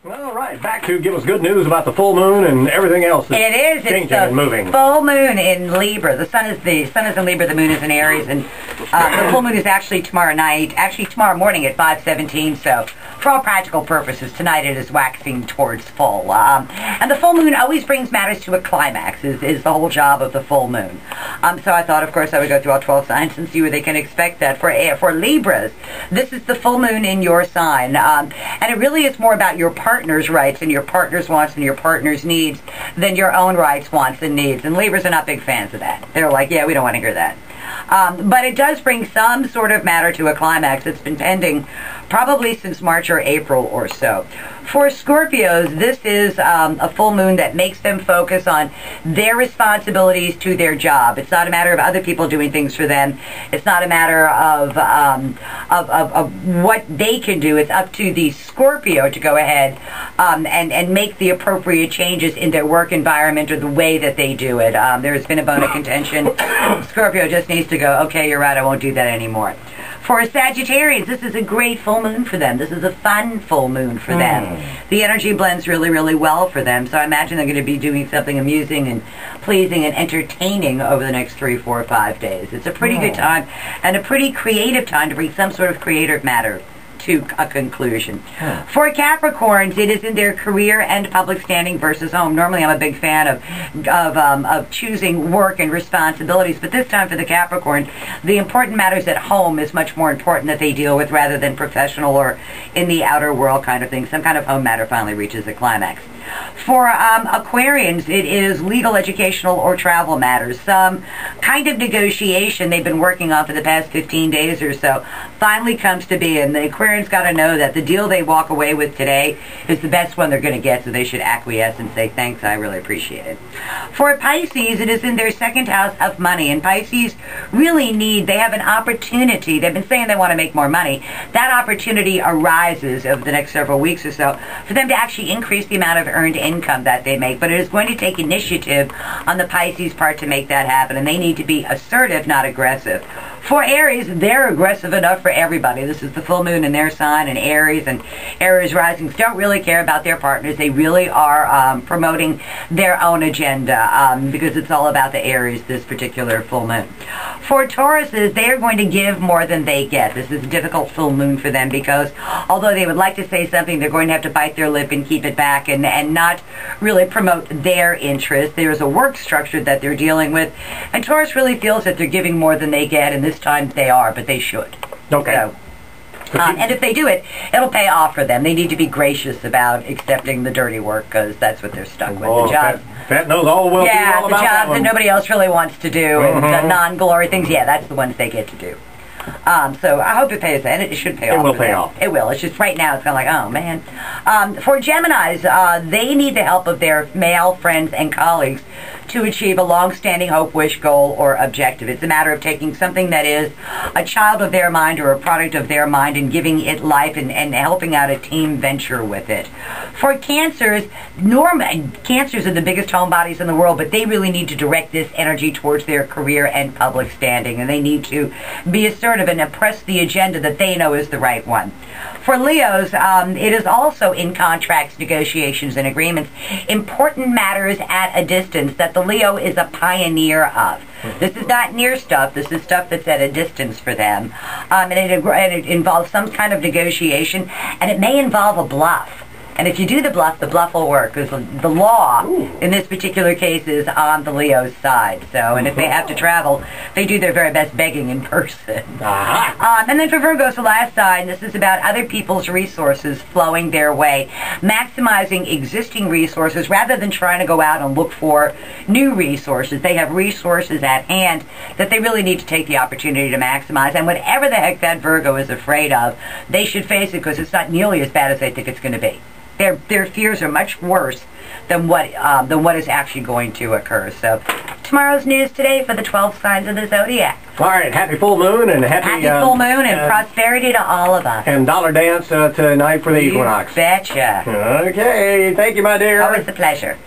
All right, back to give us good news about the full moon and everything else that's changing and moving. Full moon in Libra. The sun is in Libra, the moon is in Aries, and the full moon is actually tomorrow night, actually tomorrow morning at 5:17, so for all practical purposes, tonight it is waxing towards full. And the full moon always brings matters to a climax, is the whole job of the full moon. So I thought, of course, I would go through all 12 signs and see where they can expect that. For Libras, this is the full moon in your sign, and it really is more about your partner's rights and your partner's wants and your partner's needs than your own rights, wants, and needs. And Libras are not big fans of that. They're like, yeah, we don't want to hear that. But it does bring some sort of matter to a climax. It's been pending probably since March or April or so. For Scorpios, this is a full moon that makes them focus on their responsibilities to their job. It's not a matter of other people doing things for them. It's not a matter of what they can do. It's up to the Scorpio to go ahead and make the appropriate changes in their work environment or the way that they do it. There's been a bone of contention. Scorpio just needs to go, okay, you're right, I won't do that anymore. For Sagittarius, this is a great full moon for them. This is a fun full moon for them. The energy blends really, really well for them, so I imagine they're going to be doing something amusing and pleasing and entertaining over the next 3, 4, 5 days. It's a pretty good time and a pretty creative time to bring some sort of creative matter to a conclusion. For Capricorns, it is in their career and public standing versus home. Normally, I'm a big fan of choosing work and responsibilities, but this time for the Capricorn, the important matters at home is much more important that they deal with rather than professional or in the outer world kind of thing. Some kind of home matter finally reaches a climax. For Aquarians, it is legal, educational, or travel matters. Some kind of negotiation they've been working on for the past 15 days or so finally comes to be, and the Aquarians got to know that the deal they walk away with today is the best one they're going to get, so they should acquiesce and say, thanks, I really appreciate it. For Pisces, it is in their second house of money, and Pisces really they have an opportunity. They've been saying they want to make more money. That opportunity arises over the next several weeks or so for them to actually increase the amount of earned income that they make, but it is going to take initiative on the Pisces part to make that happen, and they need to be assertive, not aggressive. For Aries, they're aggressive enough for everybody. This is the full moon in their sign, and Aries risings don't really care about their partners. They really are promoting their own agenda because it's all about the Aries this particular full moon. For Tauruses, they are going to give more than they get. This is a difficult full moon for them because although they would like to say something, they're going to have to bite their lip and keep it back and not really promote their interests. There's a work structure that they're dealing with, and Taurus really feels that they're giving more than they get, and this time they are, but they should. Okay. So, and if they do it, it'll pay off for them. They need to be gracious about accepting the dirty work because that's what they're stuck with. Oh, the job. Pat knows all well Yeah, all the about jobs that nobody else really wants to do, and the non-glory things, yeah, that's the ones they get to do. So I hope it pays, and it should pay off. It will pay off. It will. It's just right now it's kind of like, oh man. For Geminis, they need the help of their male friends and colleagues to achieve a long-standing hope, wish, goal, or objective. It's a matter of taking something that is a child of their mind or a product of their mind and giving it life and helping out a team venture with it. For Cancers, Cancers are the biggest homebodies in the world, but they really need to direct this energy towards their career and public standing, and they need to be assertive and press the agenda that they know is the right one. For Leos, it is also in contracts, negotiations, and agreements, important matters at a distance that the Leo is a pioneer of. This is not near stuff. This is stuff that's at a distance for them. And it involves some kind of negotiation, and it may involve a bluff. And if you do the bluff will work, because the law, in this particular case, is on the Leo's side. So, and if they have to travel, they do their very best begging in person. And then for Virgos, the last sign, this is about other people's resources flowing their way, maximizing existing resources rather than trying to go out and look for new resources. They have resources at hand that they really need to take the opportunity to maximize. And whatever the heck that Virgo is afraid of, they should face it because it's not nearly as bad as they think it's going to be. Their fears are much worse than what is actually going to occur. So, tomorrow's news today for the 12 signs of the zodiac. All right, happy full moon and happy full moon and prosperity to all of us. And dollar dance tonight for the equinox. Betcha. Okay, thank you, my dear. Always a pleasure.